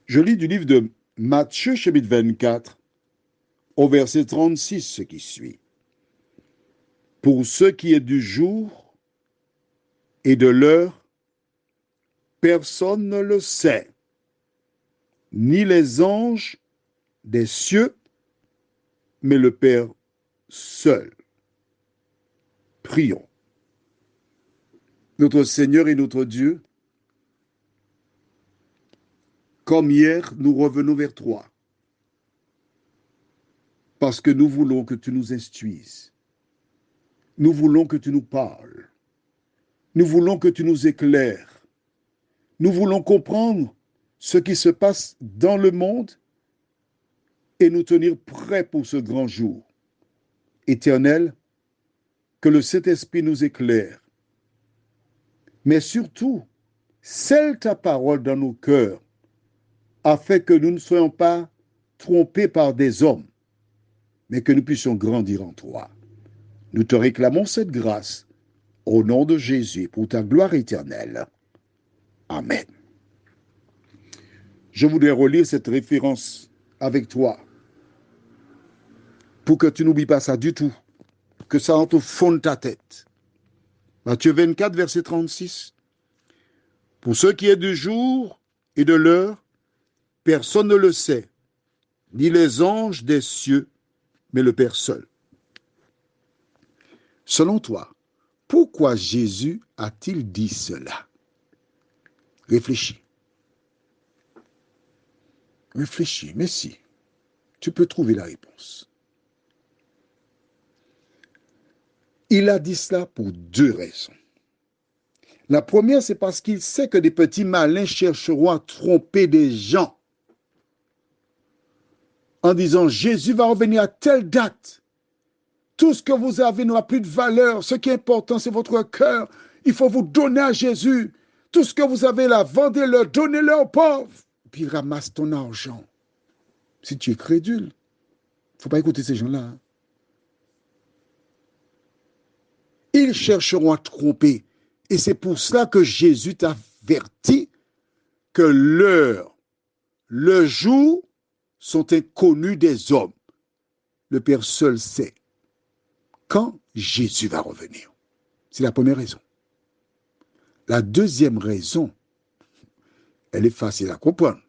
Je lis du livre de Matthieu, chapitre 24, au verset 36, ce qui suit. Pour ce qui est du jour et de l'heure, personne ne le sait, ni les anges des cieux, mais le Père seul. Prions. Notre Seigneur et notre Dieu, comme hier, nous revenons vers toi, parce que nous voulons que tu nous instruises. Nous voulons que tu nous parles. Nous voulons que tu nous éclaires. Nous voulons comprendre ce qui se passe dans le monde et nous tenir prêts pour ce grand jour. Éternel, que le Saint-Esprit nous éclaire. Mais surtout, scelle ta parole dans nos cœurs, afin que nous ne soyons pas trompés par des hommes, mais que nous puissions grandir en toi. Nous te réclamons cette grâce au nom de Jésus pour ta gloire éternelle. Amen. Je voudrais relire cette référence avec toi pour que tu n'oublies pas ça du tout, que ça entre au fond de ta tête. Matthieu 24, verset 36. Pour ce qui est du jour et de l'heure, personne ne le sait, ni les anges des cieux, mais le Père seul. Selon toi, pourquoi Jésus a-t-il dit cela? Réfléchis. Réfléchis, mais si, tu peux trouver la réponse. Il a dit cela pour deux raisons. La première, c'est parce qu'il sait que des petits malins chercheront à tromper des gens en disant Jésus va revenir à telle date. Tout ce que vous avez n'aura plus de valeur. Ce qui est important, c'est votre cœur. Il faut vous donner à Jésus. Tout ce que vous avez là, vendez-le, donnez-le aux pauvres. Puis ramasse ton argent. Si tu es crédule, il ne faut pas écouter ces gens-là. Hein. Ils chercheront à tromper. Et c'est pour cela que Jésus t'avertit que l'heure, le jour sont inconnus des hommes. Le Père seul sait quand Jésus va revenir. C'est la première raison. La deuxième raison, elle est facile à comprendre.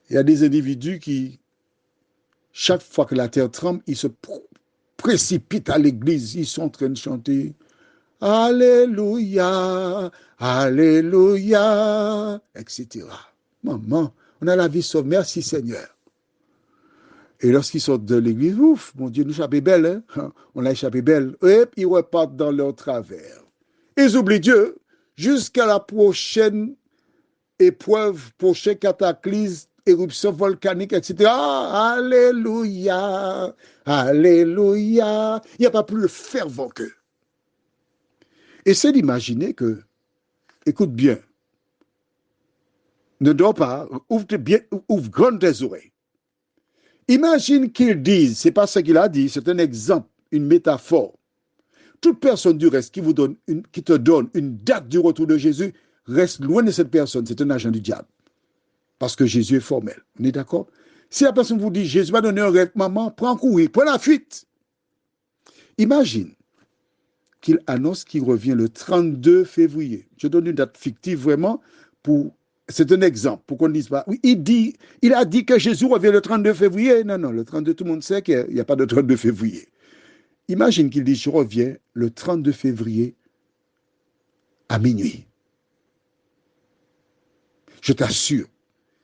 Il y a des individus qui, chaque fois que la terre tremble, ils se précipitent à l'église, ils sont en train de chanter Alléluia, Alléluia, etc. Maman, on a la vie sauve, merci Seigneur. Et lorsqu'ils sortent de l'église, ouf, mon Dieu, nous échappé belle, hein? On a échappé belle. Et ils repartent dans leur travers. Ils oublient Dieu jusqu'à la prochaine épreuve, prochain cataclysme, éruption volcanique, etc. Alléluia, Alléluia. Il n'y a pas plus de fervent qu'eux. Essaie d'imaginer que, écoute bien, ne dors pas, ouvre grandes tes oreilles. Imagine qu'ils disent, c'est pas ce qu'il a dit, c'est un exemple, une métaphore. Toute personne du reste qui te donne une date du retour de Jésus, reste loin de cette personne, c'est un agent du diable. Parce que Jésus est formel. On est d'accord? Si la personne vous dit, Jésus va donner un rêve, maman, prends courir, prends la fuite. Imagine qu'il annonce qu'il revient le 32 février. Je donne une date fictive vraiment pour... C'est un exemple, pour qu'on ne dise pas. Oui, il a dit que Jésus revient le 32 février. Non, le 32, tout le monde sait qu'il n'y a pas de 32 février. Imagine qu'il dit, je reviens le 32 février à minuit. Je t'assure,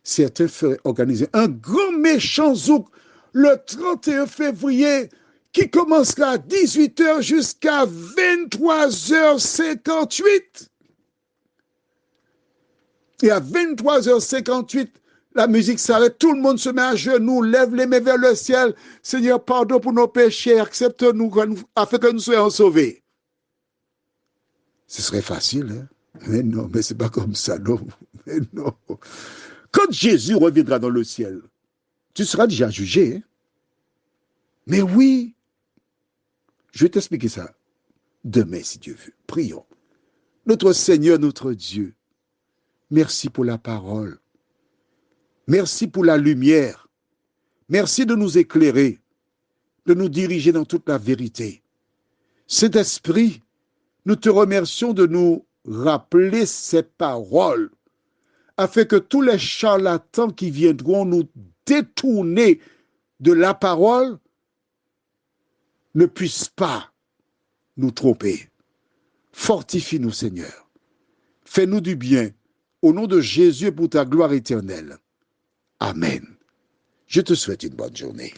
certains feraient organiser un grand méchant zouk le 31 février qui commencera à 18h jusqu'à 23h58. Et à 23h58, la musique s'arrête, tout le monde se met à genoux, lève les mains vers le ciel. Seigneur, pardon pour nos péchés, accepte-nous afin que nous soyons sauvés. Ce serait facile, hein? Mais non, mais c'est pas comme ça, non. Mais non. Quand Jésus reviendra dans le ciel, tu seras déjà jugé. Hein? Mais oui, je vais t'expliquer ça demain, si Dieu veut. Prions. Notre Seigneur, notre Dieu, Merci pour la parole. Merci pour la lumière. Merci de nous éclairer, de nous diriger dans toute la vérité. Saint-Esprit, nous te remercions de nous rappeler ces paroles afin que tous les charlatans qui viendront nous détourner de la parole ne puissent pas nous tromper. Fortifie-nous, Seigneur. Fais-nous du bien. Au nom de Jésus et pour ta gloire éternelle. Amen. Je te souhaite une bonne journée.